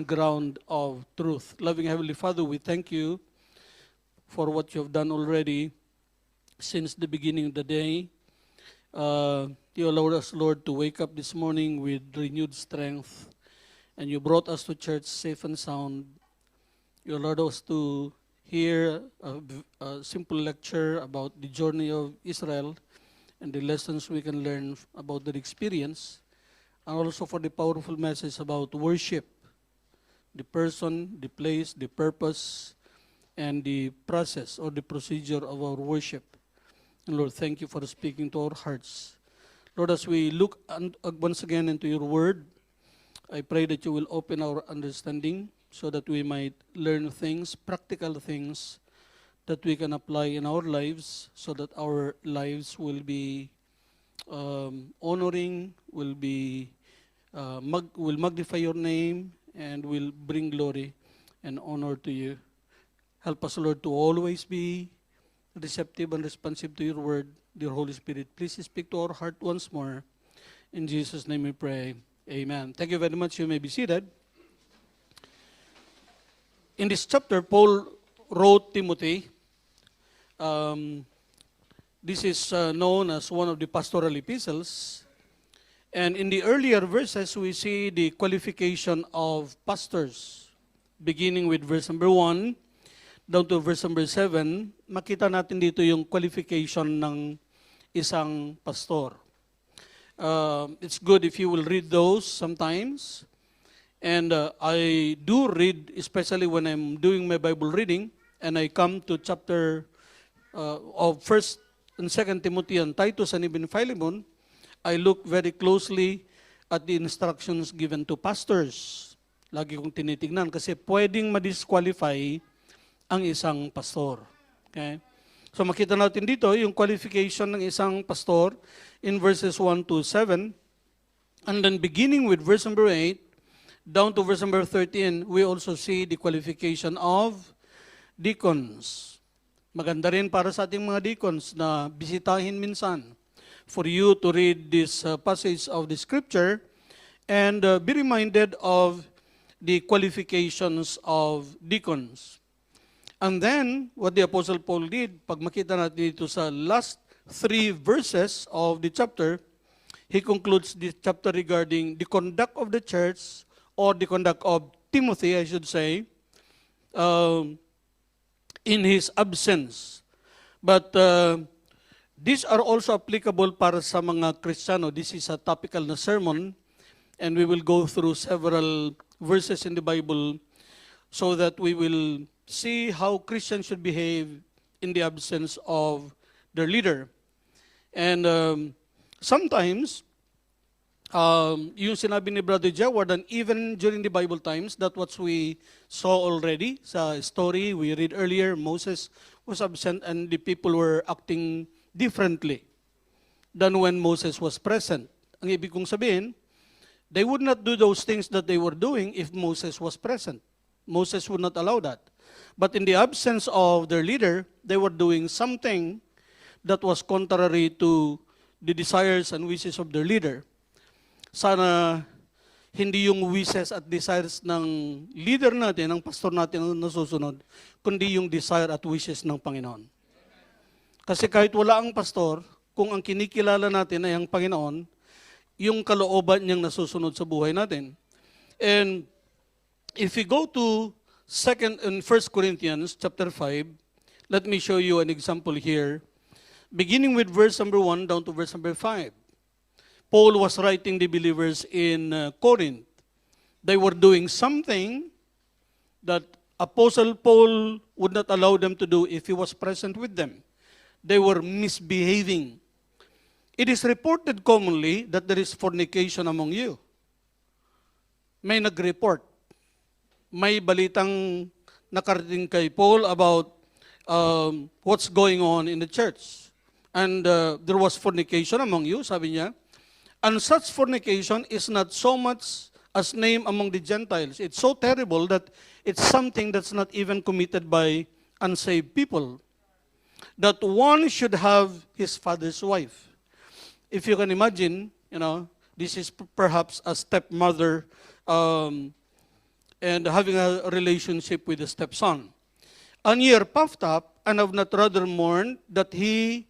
ground of truth. Loving Heavenly Father, we thank you for what you have done already since the beginning of the day. You allowed us, Lord, to wake up this morning with renewed strength, and you brought us to church safe and sound. You allowed us to hear a simple lecture about the journey of Israel and the lessons we can learn about that experience, and also for the powerful message about worship, the person, the place, the purpose, and the process or the procedure of our worship. And Lord, thank you for speaking to our hearts. Lord, as we look once again into your word, I pray that you will open our understanding so that we might learn things, practical things, that we can apply in our lives so that our lives will be honoring, will magnify your name, and will bring glory and honor to you. Help us, Lord, to always be receptive and responsive to your word, dear Holy Spirit. Please speak to our heart once more. In Jesus' name we pray. Amen. Thank you very much. You may be seated. In this chapter, Paul wrote Timothy. This is known as one of the pastoral epistles. And in the earlier verses, we see the qualification of pastors. Beginning with verse number 1 down to verse number 7, makita natin dito yung qualification ng isang pastor. It's good if you will read those sometimes. And I do read, especially when I'm doing my Bible reading, and I come to chapter of 1st and 2nd Timothy and Titus and even Philemon, I look very closely at the instructions given to pastors. Lagi kong tinitignan kasi pwedeng ma-disqualify ang isang pastor. Okay? So makita natin dito yung qualification ng isang pastor in verses 1 to 7. And then beginning with verse number 8, down to verse number 13, we also see the qualification of deacons. Maganda rin para sa ating mga deacons na bisitahin minsan for you to read this passage of the scripture and be reminded of the qualifications of deacons. And then, what the Apostle Paul did, pag makita natin dito sa last 3 verses of the chapter, he concludes this chapter regarding the conduct of the church, or the conduct of Timothy, I should say, in his absence. But these are also applicable para sa mga Kristiyano. This is a topical na sermon, and we will go through several verses in the Bible so that we will see how Christians should behave in the absence of their leader. And sometimes, yung sinabi ni Brother Jaward, and even during the Bible times, that what we saw already sa story we read earlier, Moses was absent and the people were acting differently than when Moses was present. Ang ibig kong sabihin, they would not do those things that they were doing if Moses was present. Moses would not allow that. But in the absence of their leader, they were doing something that was contrary to the desires and wishes of their leader. Sana hindi yung wishes at desires ng leader natin, ng pastor natin ang nasusunod, kundi yung desire at wishes ng Panginoon. Kasi kahit wala ang pastor, kung ang kinikilala natin ay ang Panginoon, yung kalooban niyang nasusunod sa buhay natin. And if we go to 2nd and 1st Corinthians chapter 5, let me show you an example here. Beginning with verse number 1 down to verse number 5. Paul was writing the believers in Corinth. They were doing something that Apostle Paul would not allow them to do if he was present with them. They were misbehaving. It is reported commonly that there is fornication among you. May nag-report. May balitang nakarating kay Paul about what's going on in the church. And there was fornication among you, sabi niya. And such fornication is not so much as named among the Gentiles. It's so terrible that it's something that's not even committed by unsaved people. That one should have his father's wife. If you can imagine, this is perhaps a stepmother and having a relationship with the stepson. And ye are puffed up, and have not rather mourned that he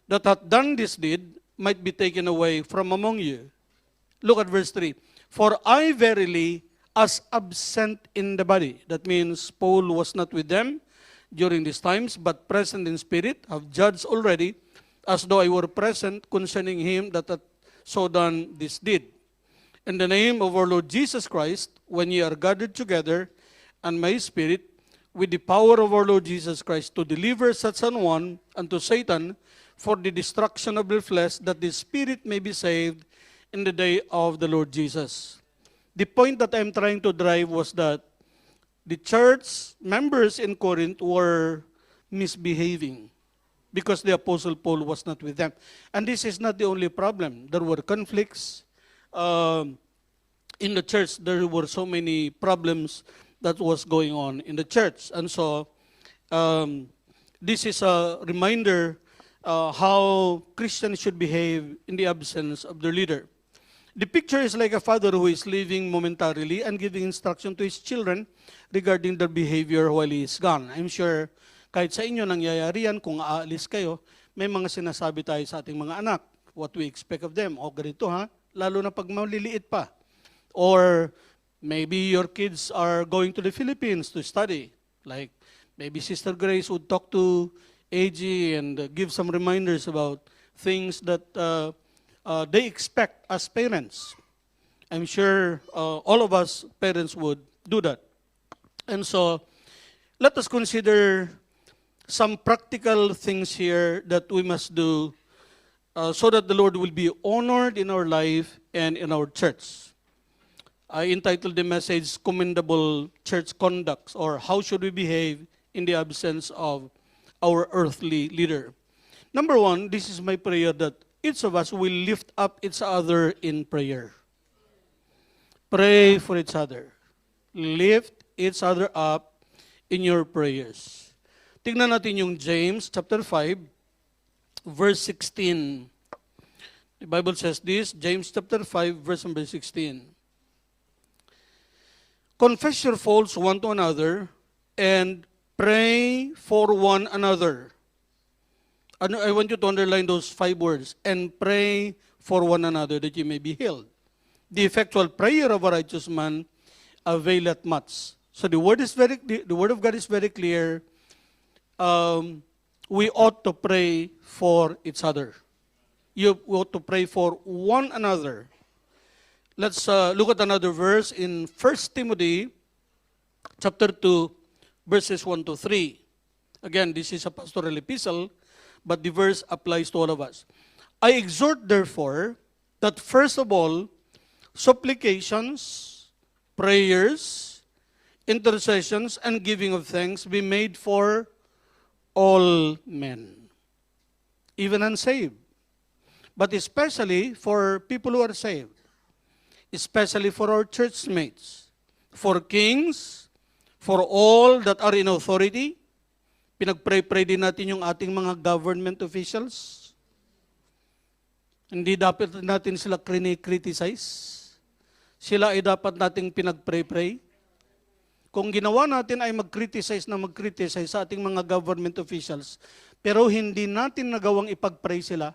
that hath done this deed might be taken away from among you. Look at verse 3. For I verily, as absent in the body, that means Paul was not with them during these times, but present in spirit, have judged already, as though I were present concerning him that hath so done this deed. In the name of our Lord Jesus Christ, when ye are gathered together, and my spirit, with the power of our Lord Jesus Christ, to deliver such an one unto Satan for the destruction of the flesh, that the spirit may be saved in the day of the Lord Jesus. The point that I'm trying to drive was that the church members in Corinth were misbehaving because the Apostle Paul was not with them. And this is not the only problem. There were conflicts. In the church, there were so many problems that was going on in the church. And so, this is a reminder how Christians should behave in the absence of their leader. The picture is like a father who is leaving momentarily and giving instruction to his children regarding their behavior while he is gone. I'm sure kahit sa inyo nangyayari yan, kung aalis kayo, may mga sinasabi tayo sa ating mga anak, what we expect of them. O ganito ha, lalo na pag maliliit pa. Or maybe your kids are going to the Philippines to study. Like maybe Sister Grace would talk to AG and give some reminders about things that they expect as parents. I'm sure all of us parents would do that. And so, let us consider some practical things here that we must do so that the Lord will be honored in our life and in our church. I entitled the message, Commendable Church Conduct, or How Should We Behave in the Absence of Our Earthly Leader. Number one, this is my prayer that each of us will lift up each other in prayer. Pray for each other. Lift each other up in your prayers. Tingnan natin yung James chapter 5, verse 16. The Bible says this, James chapter 5, verse number 16. Confess your faults one to another and pray for one another. I want you to underline those 5 words. And pray for one another that you may be healed. The effectual prayer of a righteous man availeth much. So the word of God is very clear. We ought to pray for each other. You ought to pray for one another. Let's look at another verse in 1 Timothy chapter 2, verses 1 to 3. Again, this is a pastoral epistle, but the verse applies to all of us. I exhort, therefore, that first of all, supplications, prayers, intercessions, and giving of thanks be made for all men, even unsaved, but especially for people who are saved, especially for our church mates, for kings, for all that are in authority. Pinag-pray-pray din natin yung ating mga government officials. Hindi dapat natin sila criticize. Sila ay dapat nating pinag-pray-pray. Kung ginawa natin ay mag-criticize sa ating mga government officials, pero hindi natin nagawang ipag-pray sila,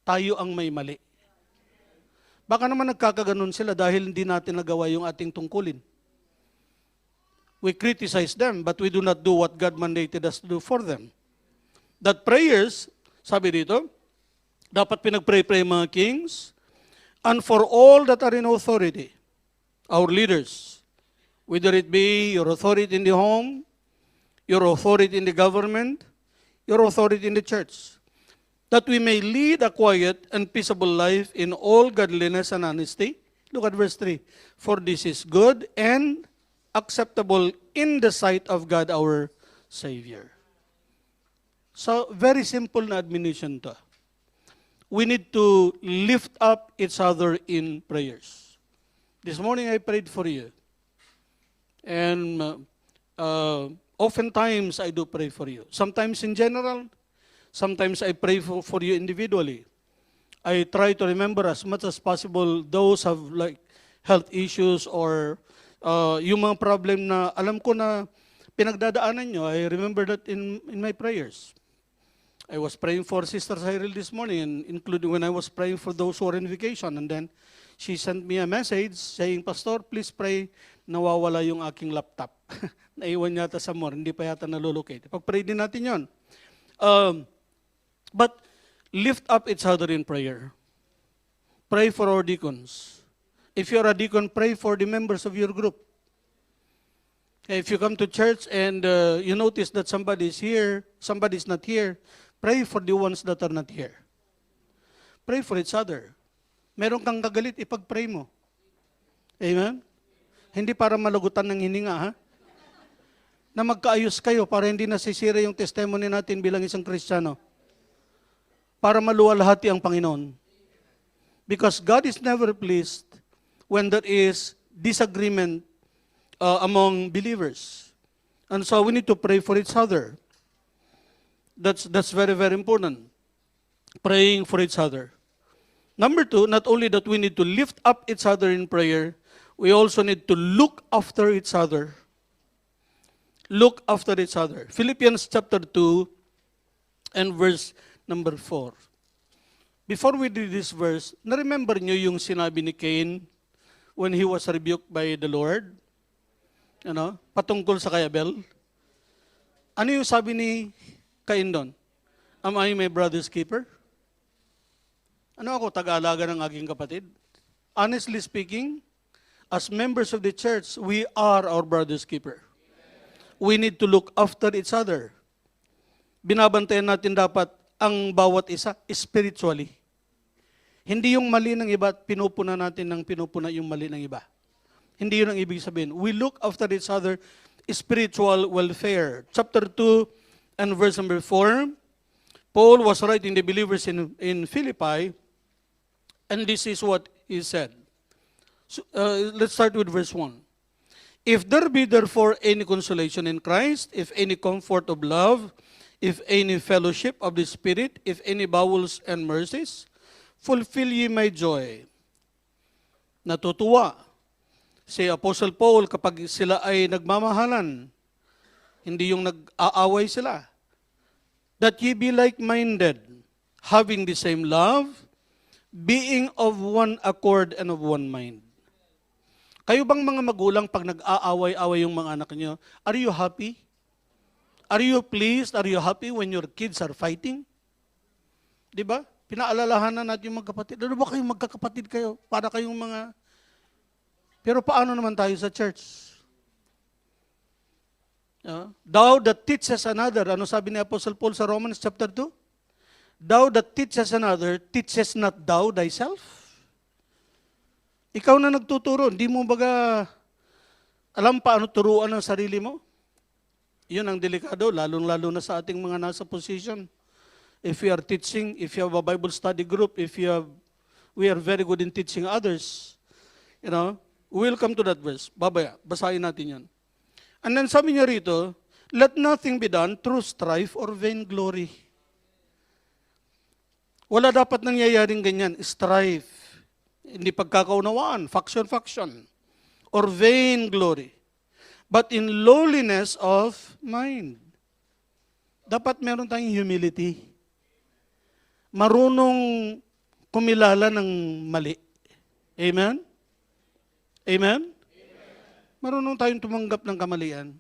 tayo ang may mali. Baka naman nagkakaganon sila dahil hindi natin nagawa yung ating tungkulin. We criticize them, but we do not do what God mandated us to do for them. That prayers, sabi dito, dapat pinag-pray-pray mga kings, and for all that are in authority, our leaders, whether it be your authority in the home, your authority in the government, your authority in the church, that we may lead a quiet and peaceable life in all godliness and honesty. Look at verse 3. For this is good and acceptable in the sight of God our Savior. So, very simple na admonition to. We need to lift up each other in prayers. This morning I prayed for you. And oftentimes I do pray for you. Sometimes in general, sometimes I pray for you individually. I try to remember as much as possible those have like health issues or Yung mga problem na alam ko na pinagdadaanan nyo, I remember that in my prayers. I was praying for Sister Cyril this morning, and including when I was praying for those who are in vacation. And then she sent me a message saying, Pastor, please pray, nawawala yung aking laptop. Naiwan yata sa more, hindi pa yata nalulocate. Pag-pray din natin yon. But lift up each other in prayer. Pray for our deacons. If you're a deacon, pray for the members of your group. If you come to church and you notice that somebody is here, somebody is not here, pray for the ones that are not here. Pray for each other. Meron kang kagalit, ipag-pray mo. Amen? Hindi para malagutan ng hininga, ha? Na magkaayos kayo para hindi nasisira yung testimony natin bilang isang Kristiyano. Para maluwalhati ang Panginoon. Because God is never pleased when there is disagreement among believers. And so we need to pray for each other. That's very, very important. Praying for each other. Number two, not only that we need to lift up each other in prayer, we also need to look after each other. Look after each other. Philippians chapter 2 and verse number 4. Before we read this verse, na-remember nyo yung sinabi ni Cain when he was rebuked by the Lord? Ano? Patungkol sa kay Abel. Ano yung sabi ni Cain doon? Am I my brother's keeper? Ano ako, taga-alaga ng aking kapatid? Honestly speaking, as members of the church, we are our brother's keeper. We need to look after each other. Binabantayan natin dapat ang bawat isa spiritually. Hindi yung mali ng iba at pinupuna natin ng pinupuna yung mali ng iba. Hindi yun ang ibig sabihin. We look after each other spiritual welfare. Chapter 2 and verse number 4, Paul was writing the believers in Philippi, and this is what he said. So, let's start with verse 1. If there be therefore any consolation in Christ, if any comfort of love, if any fellowship of the Spirit, if any bowels and mercies, fulfill ye my joy. Natutuwa si Apostle Paul kapag sila ay nagmamahalan, hindi yung nag-aaway sila. That ye be like-minded, having the same love, being of one accord and of one mind. Kayo bang mga magulang pag nag-aaway-away yung mga anak niyo, are you happy? Are you pleased? Are you happy when your kids are fighting? Di ba? Pinaalalahanan natin yung magkapatid. Ano ba kayong magkakapatid kayo? Para kayong mga... Pero paano naman tayo sa church? Thou that teaches another, ano sabi ni Apostle Paul sa Romans chapter 2? Thou that teaches another, teaches not thou thyself? Ikaw na nagtuturo, hindi mo baga alam paano turuan ang sarili mo? Yun ang delikado, lalong-lalo na sa ating mga nasa position. If we are teaching, if you have a Bible study group, we are very good in teaching others, we'll come to that verse. Babaya, basahin natin yun. And then sabi niya rito, let nothing be done through strife or vainglory. Wala dapat nangyayaring ganyan, strife. Hindi pagkakaunawaan, faction, or vainglory. But in lowliness of mind. Dapat meron tayong humility. Marunong kumilala ng mali. Amen? Amen? Marunong tayong tumanggap ng kamalian.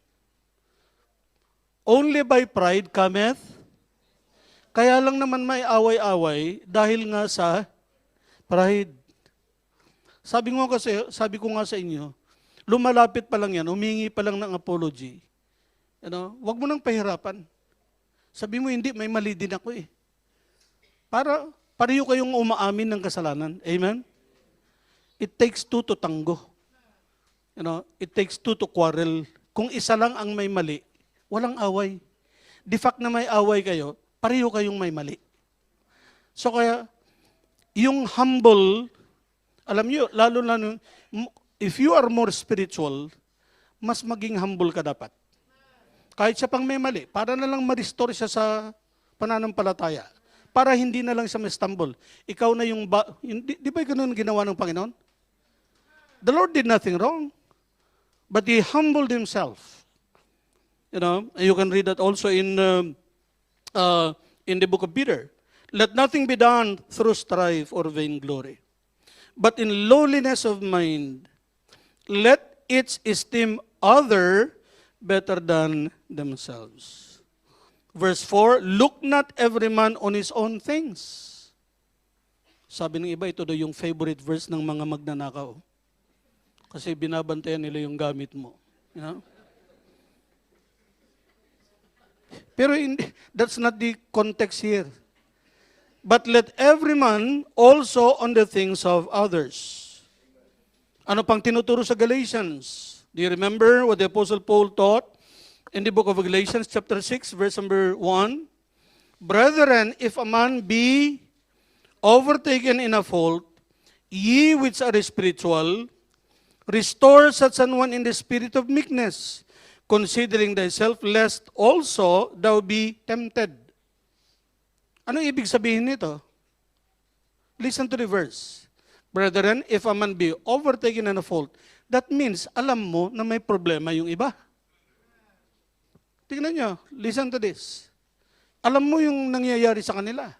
Only by pride cometh. Kaya lang naman may away-away dahil nga sa pride. Sabi ko nga sa inyo, lumalapit pa lang yan, humingi pa lang ng apology. Wag mo nang pahirapan. Sabi mo, hindi, may mali din ako eh. Para pareho kayong umaamin ng kasalanan. Amen? It takes two to tango. It takes two to quarrel. Kung isa lang ang may mali, walang away. The fact na may away kayo, pareho kayong may mali. So kaya, yung humble, alam nyo, lalo, if you are more spiritual, mas maging humble ka dapat. Kahit siya pang may mali, para na lang ma-restore siya sa pananampalataya. Para hindi na lang siya ma-stumble. Ikaw na yung, di ba ganun ginawa ng Panginoon? The Lord did nothing wrong. but he humbled himself. You know, and you can read that also in the book of Peter. Let nothing be done through strife or vainglory, but in lowliness of mind, let each esteem other better than themselves. Verse 4, look not every man on his own things. Sabi ng iba, ito daw yung favorite verse ng mga magnanakaw. Kasi binabantayan nila yung gamit mo. You know? Pero that's not the context here. But let every man also on the things of others. Ano pang tinuturo sa Galatians? Do you remember what the Apostle Paul taught in the book of Galatians chapter 6, verse number 1? Brethren, if a man be overtaken in a fault, ye which are spiritual, restore such an one in the spirit of meekness, considering thyself, lest also thou be tempted. Ano ibig sabihin nito? Listen to the verse. Brethren, if a man be overtaken in a fault, that means alam mo na may problema yung iba. Tingnan nyo, listen to this. Alam mo yung nangyayari sa kanila.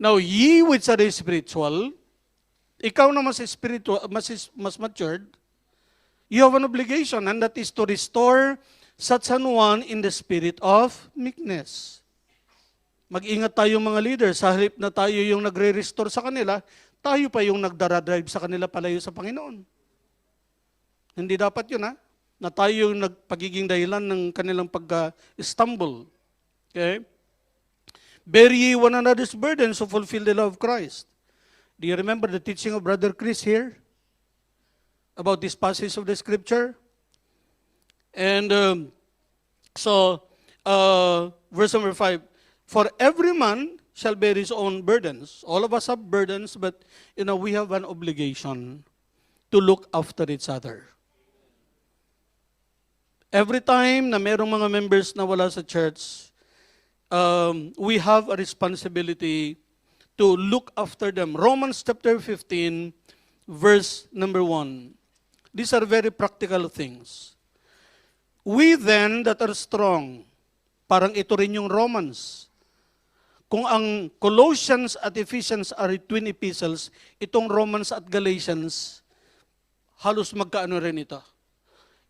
Now, ye which are spiritual, ikaw na mas spiritual, mas matured, you have an obligation, and that is to restore such an one in the spirit of meekness. Mag-ingat tayo mga leaders, sa halip na tayo yung nagre-restore sa kanila, tayo pa yung nagdara-drive sa kanila palayo sa Panginoon. Hindi dapat yun, ha? Na tayo yung nagpagiging dahilan ng kanilang pag-stumble. Okay? Bear ye one another's burdens to fulfill the love of Christ. Do you remember the teaching of Brother Chris here? About this passage of the scripture? And verse number 5, for every man shall bear his own burdens. All of us have burdens, but we have an obligation to look after each other. Every time na merong mga members na wala sa church, we have a responsibility to look after them. Romans chapter 15, verse number 1. These are very practical things. We then that are strong, parang ito rin yung Romans. Kung ang Colossians at Ephesians are twin epistles, itong Romans at Galatians, halos magkaano rin ito.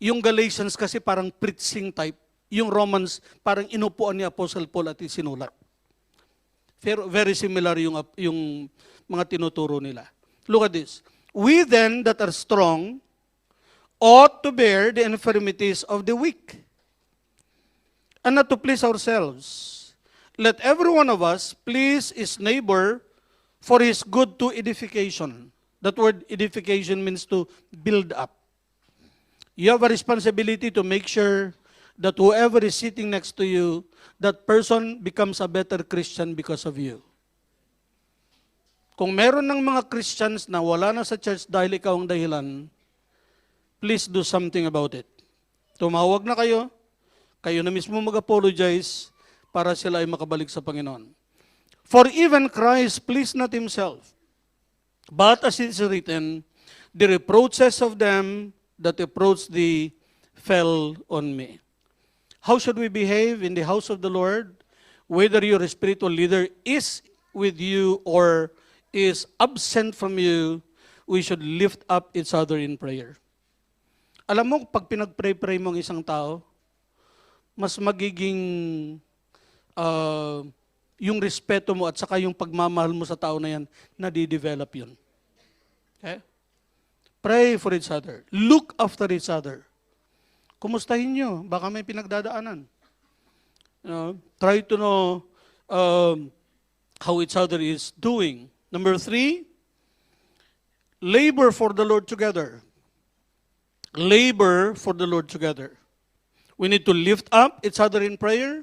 Yung Galatians kasi parang preaching type. Yung Romans parang inupuan ni Apostle Paul at isinulat. Very similar yung mga tinuturo nila. Look at this. We then that are strong ought to bear the infirmities of the weak, and not to please ourselves. Let every one of us please his neighbor for his good to edification. That word edification means to build up. You have a responsibility to make sure that whoever is sitting next to you, that person becomes a better Christian because of you. Kung meron ng mga Christians na wala na sa church dahil ikaw ang dahilan, please do something about it. Tumawag na kayo na mismo mag-apologize para sila ay makabalik sa Panginoon. For even Christ pleased not himself, but as it is written, the reproaches of them that approached thee fell on me. How should we behave in the house of the Lord? Whether your spiritual leader is with you or is absent from you, we should lift up each other in prayer. Alam mo, pag pinag-pray-pray mo ang isang tao, mas magiging yung respeto mo at saka yung pagmamahal mo sa tao na yan, nadidevelop yun. Okay? Pray for each other. Look after each other. Kumustahin nyo? Baka may pinagdadaanan. Try to know how each other is doing. Number 3, labor for the Lord together. Labor for the Lord together. We need to lift up each other in prayer.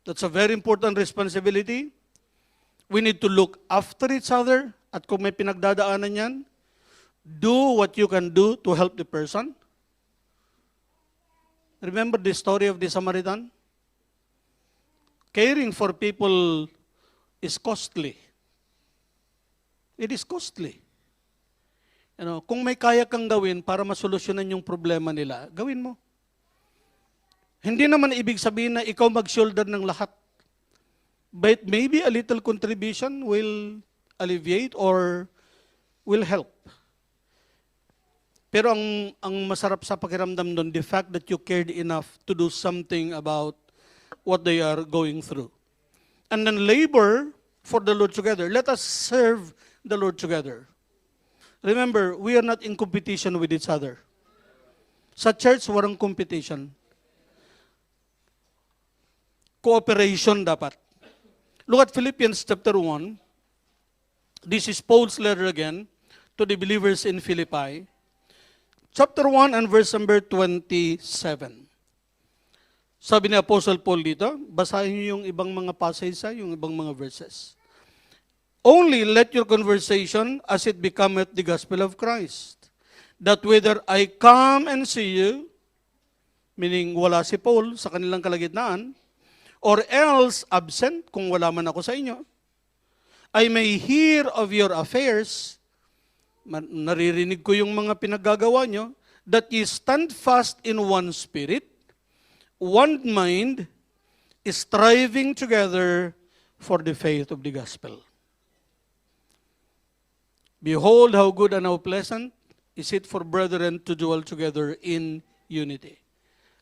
That's a very important responsibility. We need to look after each other. At kung may pinagdadaanan yan, do what you can do to help the person. Remember the story of the Samaritan? Caring for people is costly. It is costly. Kung may kaya kang gawin para masolusyonan yung problema nila, gawin mo. Hindi naman ibig sabihin na ikaw mag-shoulder ng lahat. But maybe a little contribution will alleviate or will help. Pero ang masarap sa pakiramdam doon, the fact that you cared enough to do something about what they are going through. And then labor for the Lord together. Let us serve the Lord together. Remember, we are not in competition with each other. Sa church, walang competition. Cooperation dapat. Look at Philippians chapter 1. This is Paul's letter again to the believers in Philippi. Chapter 1 and verse number 27. Sabi ni Apostle Paul dito, basahin niyo yung ibang mga passage, yung ibang mga verses. Only let your conversation as it becometh the gospel of Christ, that whether I come and see you, meaning wala si Paul sa kanilang kalagitnaan, or else absent, kung wala man ako sa inyo, I may hear of your affairs, naririnig ko yung mga pinaggagawa nyo, that ye stand fast in one spirit, one mind, striving together for the faith of the gospel. Behold how good and how pleasant is it for brethren to dwell together in unity.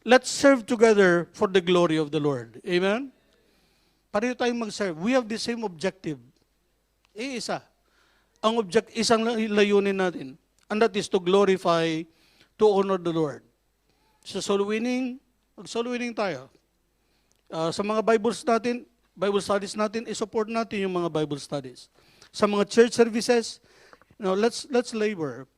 Let's serve together for the glory of the Lord. Amen? Pareho tayong mag-serve. We have the same objective. Isa. Isang layunin natin. And that is to glorify, to honor the Lord. Sa soul winning, mag-soul winning tayo. Sa mga Bible studies natin, i-support natin yung mga Bible studies. Sa mga church services, let's labor.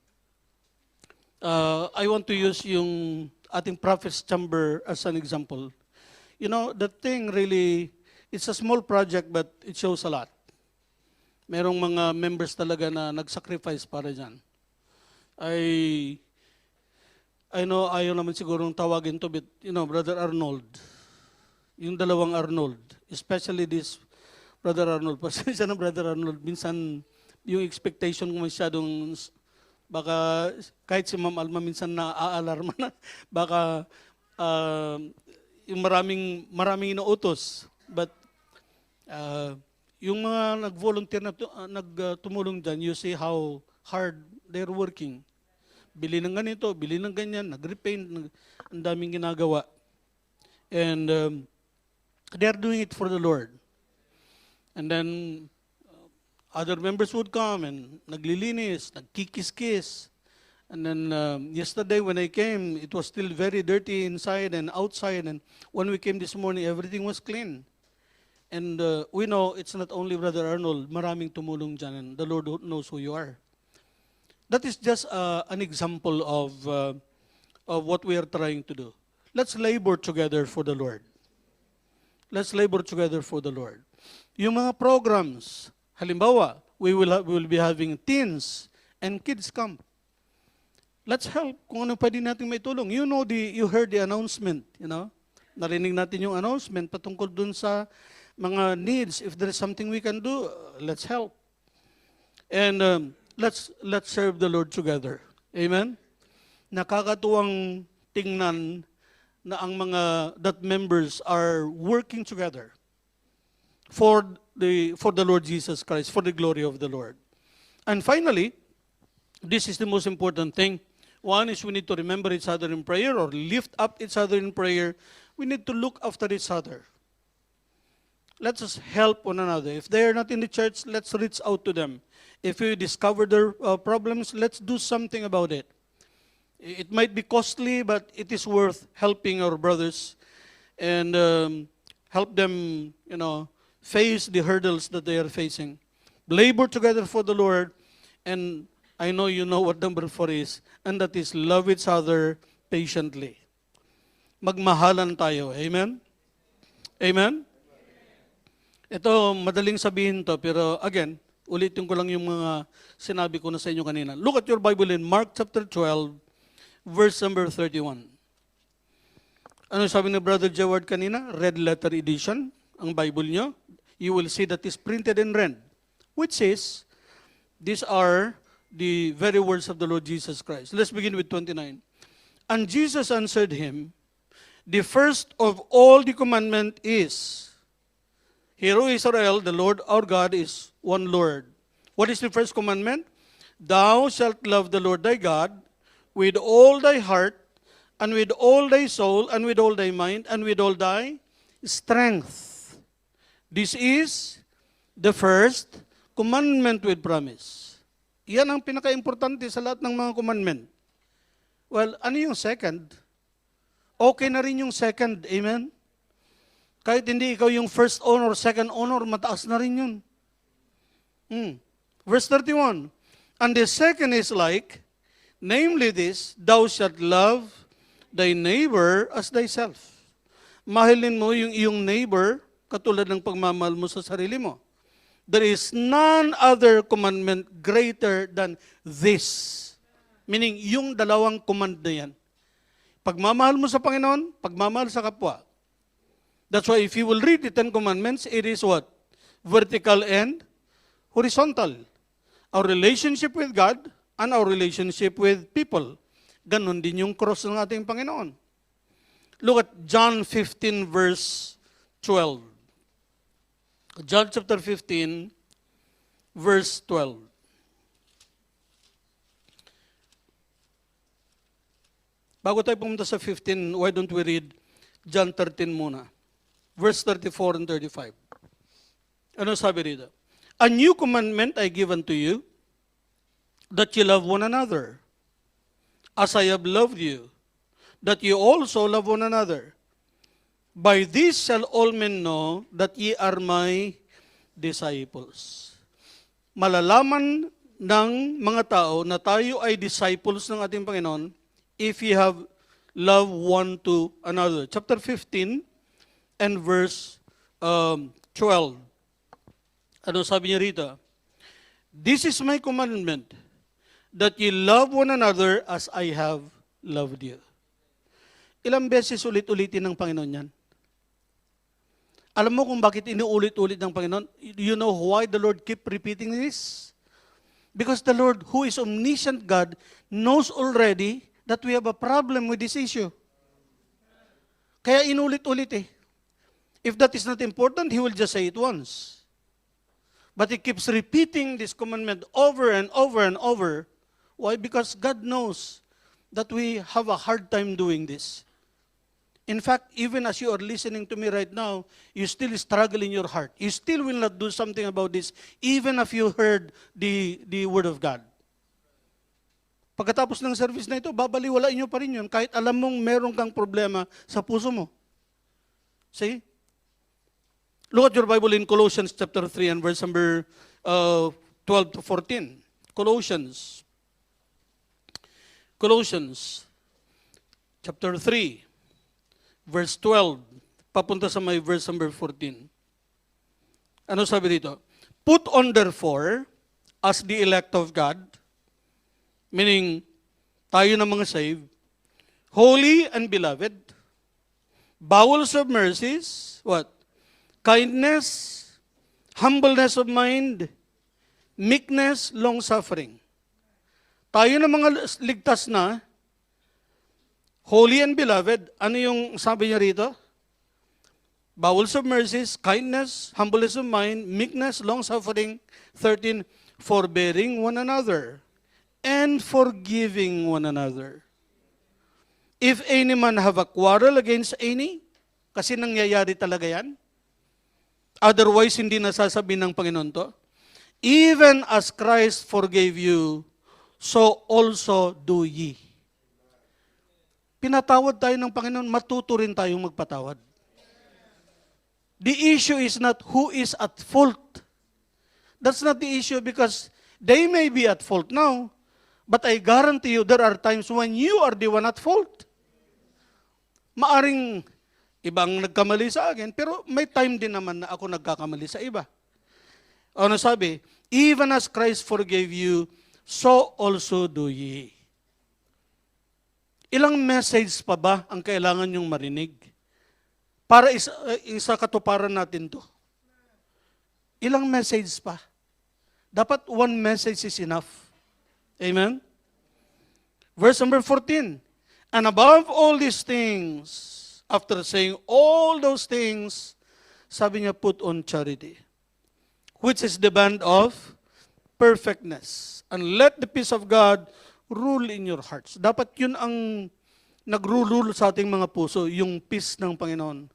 I want to use yung ating prophet's chamber as an example. The thing really, it's a small project but it shows a lot. Merong mga members talaga na nag-sacrifice para dyan. I know, ayaw naman sigurong tawagin to, but, Brother Arnold, yung dalawang Arnold, especially this Brother Arnold, pasensya na Brother Arnold, minsan yung expectation ko masyadong, baka kahit si Ma'am Alma minsan na-aalarma na, baka yung maraming inuutos, but yung mga nag-volunteer na tumulong dyan, you see how hard they're working. Bili ng ganito, bili ng ganyan, nag-repaint, ang daming ginagawa. And they're doing it for the Lord. And then other members would come and naglilinis, nagkikis-kis. And then yesterday when I came, it was still very dirty inside and outside. And when we came this morning, everything was clean. And we know it's not only Brother Arnold, maraming tumulong dyan, and the Lord knows who you are. That is just an example of what we are trying to do. Let's labor together for the Lord. Let's labor together for the Lord. Yung mga programs, halimbawa, we will be having teens and kids camp. Let's help kung ano pwede natin may tulong. You heard the announcement, Narinig natin yung announcement patungkol dun sa mga needs. If there is something we can do, let's help. And let's serve the Lord together. Amen? Nakakatuwang tingnan na ang that members are working together for the Lord Jesus Christ, for the glory of the Lord. And finally, this is the most important thing. One is we need to remember each other in prayer or lift up each other in prayer. We need to look after each other. Let's just help one another. If they are not in the church, let's reach out to them. If we discover their problems, let's do something about it. It might be costly, but it is worth helping our brothers and help them, face the hurdles that they are facing. Labor together for the Lord, and I know you know what number 4 is, and that is love each other patiently. Magmahalan tayo. Amen? Amen? Ito, madaling sabihin to, pero again, ulitin ko lang yung mga sinabi ko na sa inyo kanina. Look at your Bible in Mark chapter 12, verse number 31. Ano sabi ni Brother Jeward kanina? Red letter edition, ang Bible nyo. You will see that is printed in red, which is, these are the very words of the Lord Jesus Christ. Let's begin with 29. And Jesus answered him, the first of all the commandment is, Hear, O Israel, the Lord our God is one Lord. What is the first commandment? Thou shalt love the Lord thy God with all thy heart, and with all thy soul, and with all thy mind, and with all thy strength. This is the first commandment with promise. Yan ang pinaka-importante sa lahat ng mga commandment. Well, ano yung second? Okay na rin yung second, amen? Kahit hindi ikaw yung first honor, second honor, mataas na rin yun. Verse 31, and the second is like, namely this, thou shalt love thy neighbor as thyself. Mahalin mo yung iyong neighbor katulad ng pagmamahal mo sa sarili mo. There is none other commandment greater than this. Meaning, yung dalawang command na yan. Pagmamahal mo sa Panginoon, pagmamahal sa kapwa. That's why if you will read the Ten Commandments, it is what? Vertical and horizontal. Our relationship with God and our relationship with people. Ganon din yung cross ng ating Panginoon. Look at John 15 verse 12. John chapter 15 verse 12. Bago tayo pumunta sa 15, why don't we read John 13 muna? Verse 34 and 35. Ano sabi rito? A new commandment I give unto you, that you love one another, as I have loved you, that you also love one another. By this shall all men know that ye are my disciples. Malalaman ng mga tao na tayo ay disciples ng ating Panginoon if ye have love one to another. Chapter 15 and verse 12. Ano sabi niya rito? This is my commandment, that ye love one another as I have loved you. Ilang beses ulit-ulitin ng Panginoon yan? Alam mo kung bakit inuulit-ulit ng Panginoon? You know why the Lord keep repeating this? Because the Lord, who is omniscient God, knows already that we have a problem with this issue. Kaya inulit-ulit eh. If that is not important, He will just say it once. But He keeps repeating this commandment over and over and over. Why? Because God knows that we have a hard time doing this. In fact, even as you are listening to me right now, you still struggle in your heart. You still will not do something about this, even if you heard the Word of God. Pagkatapos ng service na ito, babaliwalain nyo pa rin yun, kahit alam mong meron kang problema sa puso mo. See? Look at your Bible in Colossians chapter 3 and verse number 12 to 14. Colossians chapter 3. Verse 12, papunta sa may verse number 14. Ano sabi dito? Put on therefore, as the elect of God, meaning tayo na mga saved, holy and beloved, bowels of mercies, what? Kindness, humbleness of mind, meekness, long-suffering. Tayo na mga ligtas na, holy and beloved, ano yung sabi niya rito? Bowels of mercies, kindness, humbleness of mind, meekness, long-suffering. 13, forbearing one another, and forgiving one another. If any man have a quarrel against any, kasi nangyayari talaga yan. Otherwise, hindi nasasabi ng Panginoon to. Even as Christ forgave you, so also do ye. Pinatawad tayo ng Panginoon, matuto rin tayong magpatawad. The issue is not who is at fault. That's not the issue because they may be at fault now, but I guarantee you there are times when you are the one at fault. Maaring ibang nagkamali sa akin, pero may time din naman na ako nagkakamali sa iba. Ano sabi? Even as Christ forgave you, so also do ye. Ilang message pa ba ang kailangan nyong marinig? Para isa katuparan natin to. Ilang message pa? Dapat one message is enough. Amen? Verse number 14. And above all these things, after saying all those things, sabi niya, put on charity, which is the band of perfectness. And let the peace of God rule in your hearts. Dapat yun ang nag-rule sa ating mga puso, yung peace ng Panginoon.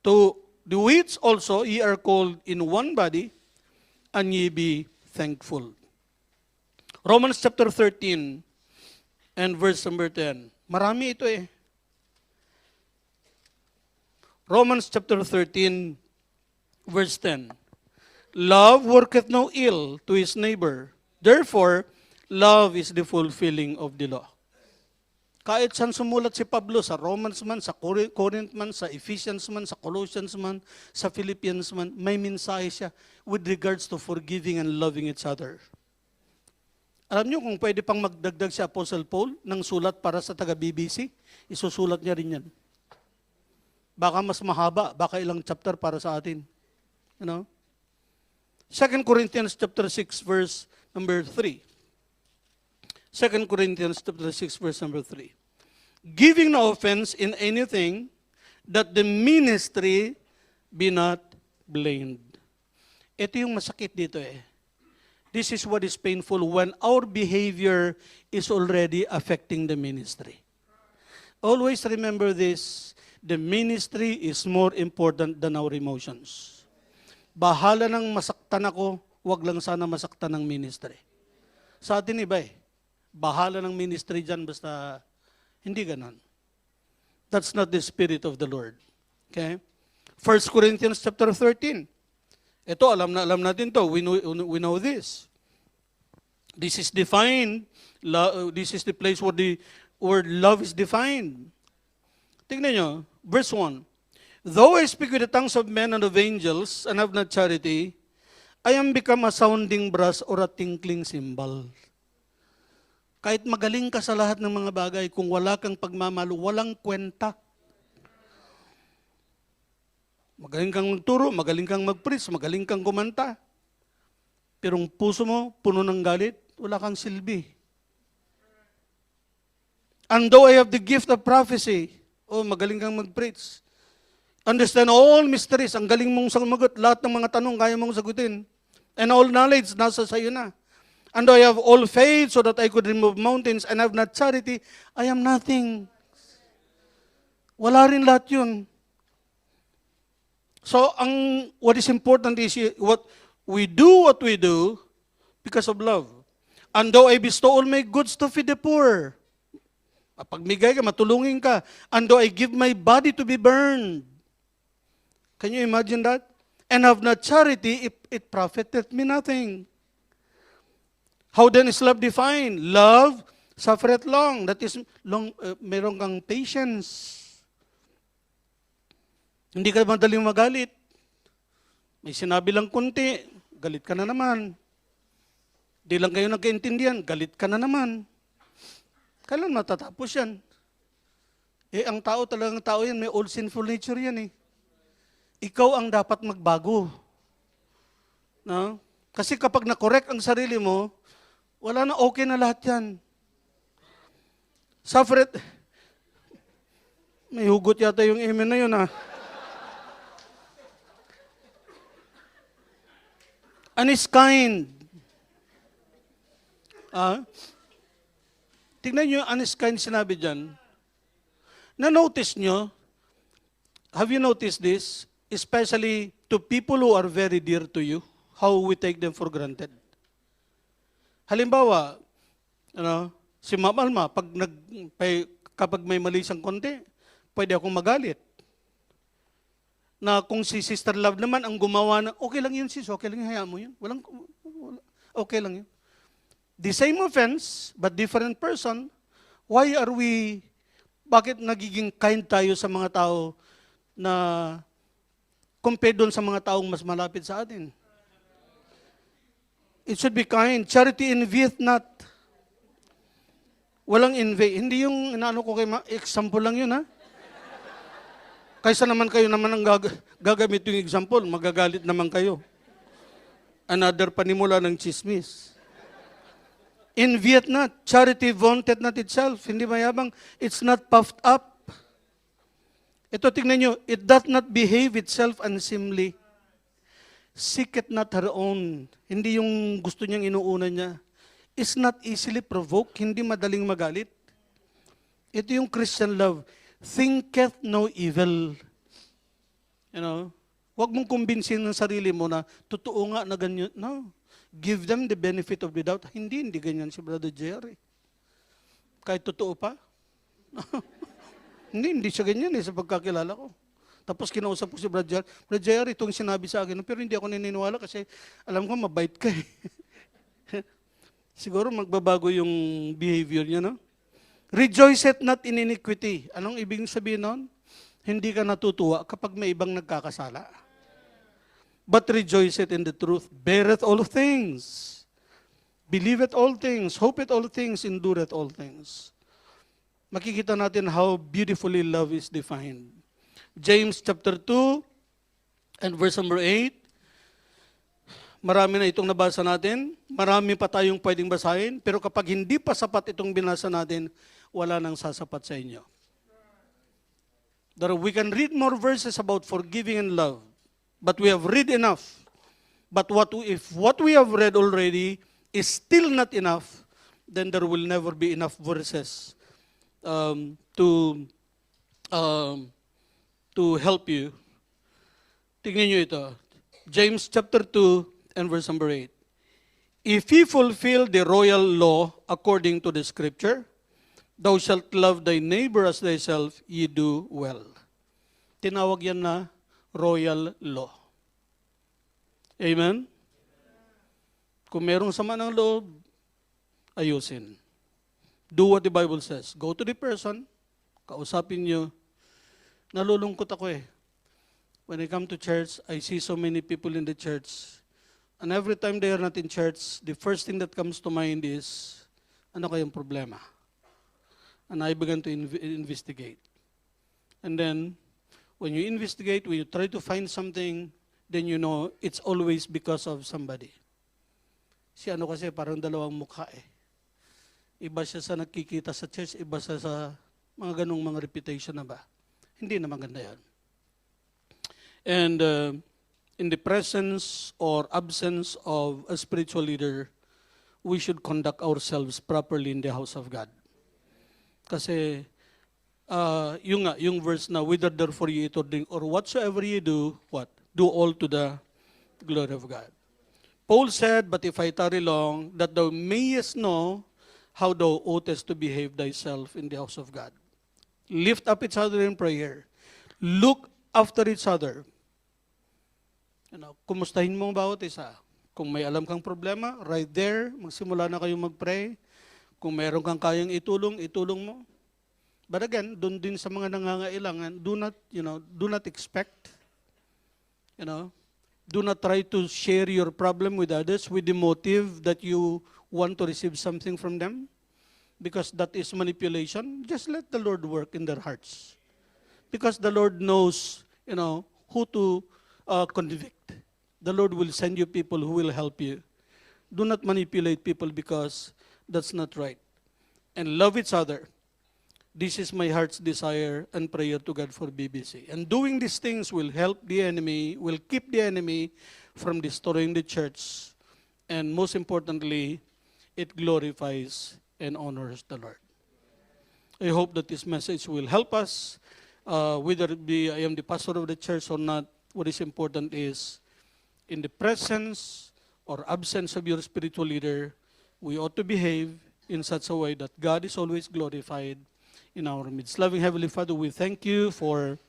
To the which also ye are called in one body, and ye be thankful. Romans chapter 13 and verse number 10. Marami ito eh. Romans chapter 13 verse 10. Love worketh no ill to his neighbor. Therefore, love is the fulfilling of the law. Kahit saan sumulat si Pablo, sa Romans man, sa Corinth man, sa Ephesians man, sa Colossians man, sa Philippians man, may mensahe siya with regards to forgiving and loving each other. Alam niyo kung pwede pang magdagdag si Apostle Paul ng sulat para sa taga-BBC, isusulat niya rin yan. Baka mas mahaba, baka ilang chapter para sa atin. You know? 2 Corinthians chapter 6 verse number 3. 2 Corinthians chapter 6 verse number 3. Giving no offense in anything, that the ministry be not blamed. Ito yung masakit dito eh. This is what is painful when our behavior is already affecting the ministry. Always remember this, the ministry is more important than our emotions. Bahala nang masaktan ako, wag lang sana masaktan ng ministry. Sa atin iba eh, bahala ng ministry dyan basta hindi ganon. That's not the spirit of the Lord. Okay? 1 Corinthians chapter 13. Ito, alam natin to. We know this. This is defined. This is the place where the word love is defined. Tingnan nyo, verse 1. Though I speak with the tongues of men and of angels, and have not charity, I am become a sounding brass or a tinkling cymbal. Kahit magaling ka sa lahat ng mga bagay, kung wala kang pagmamahal, walang kwenta. Magaling kang magturo, magaling kang mag-preach, magaling kang kumanta. Pero ang puso mo, puno ng galit, wala kang silbi. And though I have the gift of prophecy, magaling kang mag-preach. Understand all mysteries, ang galing mong sumagot, lahat ng mga tanong kaya mong sagutin. And all knowledge, nasa sayo na. And though I have all faith so that I could remove mountains and have not charity, I am nothing. Wala rin lahat yun. So, what is important is what we do because of love. And though I bestow all my goods to feed the poor, pagbigay ka, matulungin ka. And though I give my body to be burned, can you imagine that? And have not charity, it profiteth me nothing. How then is love defined? Love suffereth long. That is, meron kang patience. Hindi ka madaling magalit. May sinabi lang kunti, galit ka na naman. Di lang kayo nagkaintindihan, galit ka na naman. Kailan matatapos yan? Ang talagang tao yan, may old sinful nature yan eh. Ikaw ang dapat magbago. No? Kasi kapag na-correct ang sarili mo, wala na, okay na lahat yan. Suffereth. May hugot yata yung amen na yun ah. And is kind. Tignan nyo yung honest kind sinabi dyan. Na-notice nyo, have you noticed this? Especially to people who are very dear to you, how we take them for granted. Halimbawa, si Ma'am Alma, kapag may mali siyang konti, pwede akong magalit. Na kung si Sister Love naman ang gumawa na, okay lang yun sis, okay lang yun, hayaan mo yun. Okay lang yun. The same offense, but different person, bakit nagiging kind tayo sa mga tao na compared doon sa mga taong mas malapit sa atin? It should be kind. Charity envieth not. Walang envy. Hindi yung inaano ko example lang yun ha. Kaysa naman kayo naman ang gagamit yung example, magagalit naman kayo. Another panimula ng chismis. Envieth not. Charity vaunteth not itself. Hindi mayabang. It's not puffed up. Ito, tingnan nyo. It doth not behave itself unseemly. Seeketh not her own. Hindi yung gusto niyang inuuna niya. Is not easily provoked. Hindi madaling magalit. Ito yung Christian love. Thinketh no evil. You know? Huwag mong kumbinsin ng sarili mo na totoo nga na ganyan. No. Give them the benefit of the doubt. Hindi ganyan si Brother Jerry. Kahit totoo pa. hindi siya ganyan sa pagkakilala ko. Tapos kinausap ko si Brother Jerry. Brother Jerry, itong sinabi sa akin, pero hindi ako naniniwala kasi alam ko mabait ka eh. Siguro magbabago yung behavior niya, no? Rejoiceth not in iniquity. Anong ibig sabihin nun? Hindi ka natutuwa kapag may ibang nagkakasala. But rejoiceth in the truth, beareth all things, believeth all things, hopeth all things, endureth all things. Makikita natin how beautifully love is defined. James chapter 2 and verse number 8. Marami na itong nabasa natin. Marami pa tayong pwedeng basahin. Pero kapag hindi pa sapat itong binasa natin, wala nang sasapat sa inyo. We can read more verses about forgiving and love. But we have read enough. But if what we have read already is still not enough, then there will never be enough verses to help you. Tingnan nyo ito. James chapter 2 and verse number 8. If ye fulfill the royal law according to the scripture, thou shalt love thy neighbor as thyself, ye do well. Tinawag yan na royal law. Amen? Kung merong sama ng loob, ayusin. Do what the Bible says. Go to the person, kausapin nyo. Nalulungkot ako eh. When I come to church, I see so many people in the church. And every time they are not in church, the first thing that comes to mind is, ano kayang problema? And I began to investigate. And then, when you investigate, when you try to find something, then you know it's always because of somebody. Si ano kasi parang dalawang mukha eh. Iba siya sa nakikita sa church, iba siya sa mga ganong mga reputation na ba. Hindi na maganda yan. And in the presence or absence of a spiritual leader, we should conduct ourselves properly in the house of God. Kasi yung verse na, whether therefore ye eat or drink, or whatsoever ye do, what? Do all to the glory of God. Paul said, but if I tarry long, that thou mayest know how thou oughtest to behave thyself in the house of God. Lift up each other in prayer. Look after each other. Kumustahin mo ang bawat isa. Kung may alam kang problema, right there, magsimula na kayong mag-pray. Kung mayroon kang kayang itulong mo. But again, doon din sa mga nangangailangan, do not expect, do not try to share your problem with others with the motive that you want to receive something from them, because that is manipulation. Just let the Lord work in their hearts. Because the Lord knows, who to convict. The Lord will send you people who will help you. Do not manipulate people because that's not right. And love each other. This is my heart's desire and prayer to God for BBC. And doing these things will help the enemy, will keep the enemy from destroying the church. And most importantly, it glorifies and honors the Lord. I hope that this message will help us, whether it be I am the pastor of the church or not. What is important is, in the presence or absence of your spiritual leader, we ought to behave in such a way that God is always glorified in our midst. Loving Heavenly Father, we thank you for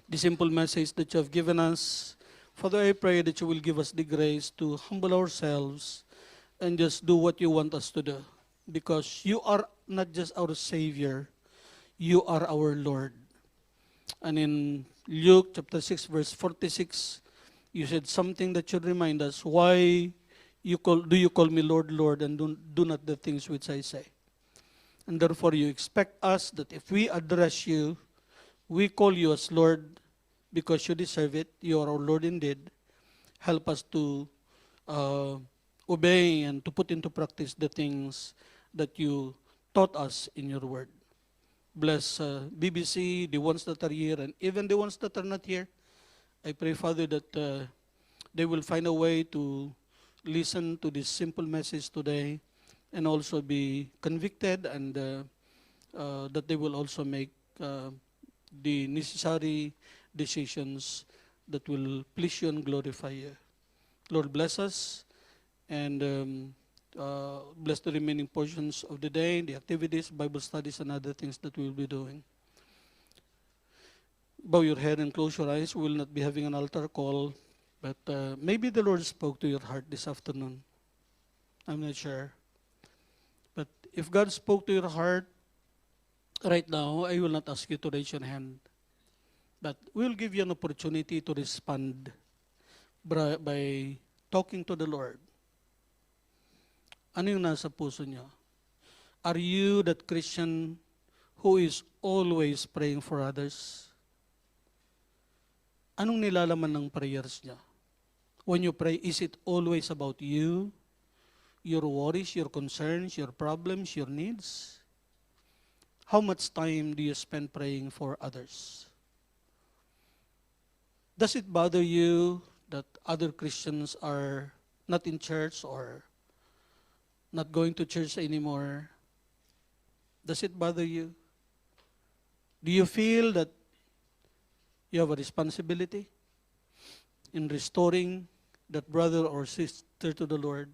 the simple message that you have given us. Father, I pray that you will give us the grace to humble ourselves and just do what you want us to do. Because you are not just our Savior, you are our Lord. And in Luke chapter 6, verse 46, you said something that should remind us, why do you call me Lord, Lord, and do not the things which I say? And therefore you expect us that if we address you, we call you as Lord because you deserve it. You are our Lord indeed. Help us to obey and to put into practice the things that you taught us in your word. Bless BBC, the ones that are here, and even the ones that are not here. I pray, Father, that they will find a way to listen to this simple message today and also be convicted, and that they will also make the necessary decisions that will please you and glorify you. Lord, bless us and bless the remaining portions of the day, the activities, Bible studies, and other things that we will be doing. Bow your head and close your eyes. We will not be having an altar call, but maybe the Lord spoke to your heart this afternoon. I'm not sure. But if God spoke to your heart right now, I will not ask you to raise your hand. But we will give you an opportunity to respond by talking to the Lord. Ano yung nasa puso niyo? Are you that Christian who is always praying for others? Anong nilalaman ng prayers niya? When you pray, is it always about you, your worries, your concerns, your problems, your needs? How much time do you spend praying for others? Does it bother you that other Christians are not in church or not going to church anymore? Does it bother you? Do you feel that you have a responsibility in restoring that brother or sister to the Lord?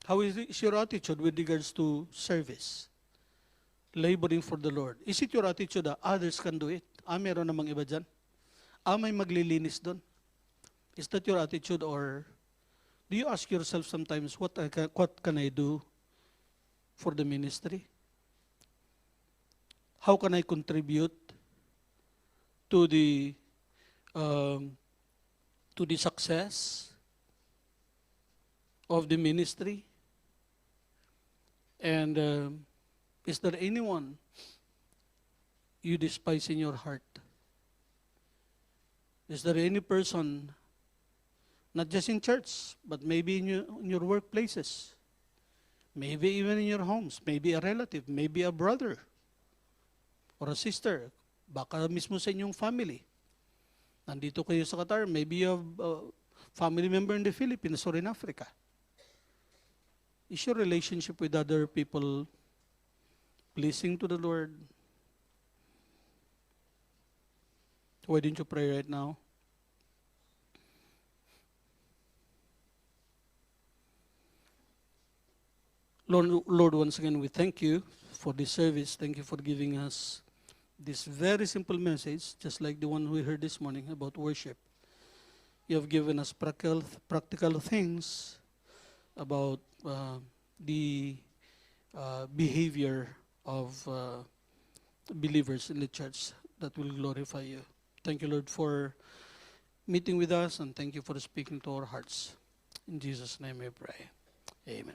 How is your attitude with regards to service? Laboring for the Lord. Is it your attitude that others can do it? Meron namang iba dyan. May maglilinis doon. Is that your attitude, or do you ask yourself sometimes, what can I do for the ministry? How can I contribute to the success of the ministry? And is there anyone you despise in your heart? Is there any person, not just in church, but maybe in your workplaces, maybe even in your homes, maybe a relative, maybe a brother or a sister, baka mismo sa inyong family. Nandito kayo sa Qatar, maybe you have a family member in the Philippines or in Africa. Is your relationship with other people pleasing to the Lord? Why didn't you pray right now? Lord, once again, we thank you for this service. Thank you for giving us this very simple message, just like the one we heard this morning about worship. You have given us practical things about the behavior of believers in the church that will glorify you. Thank you, Lord, for meeting with us, and thank you for speaking to our hearts. In Jesus' name we pray. Amen.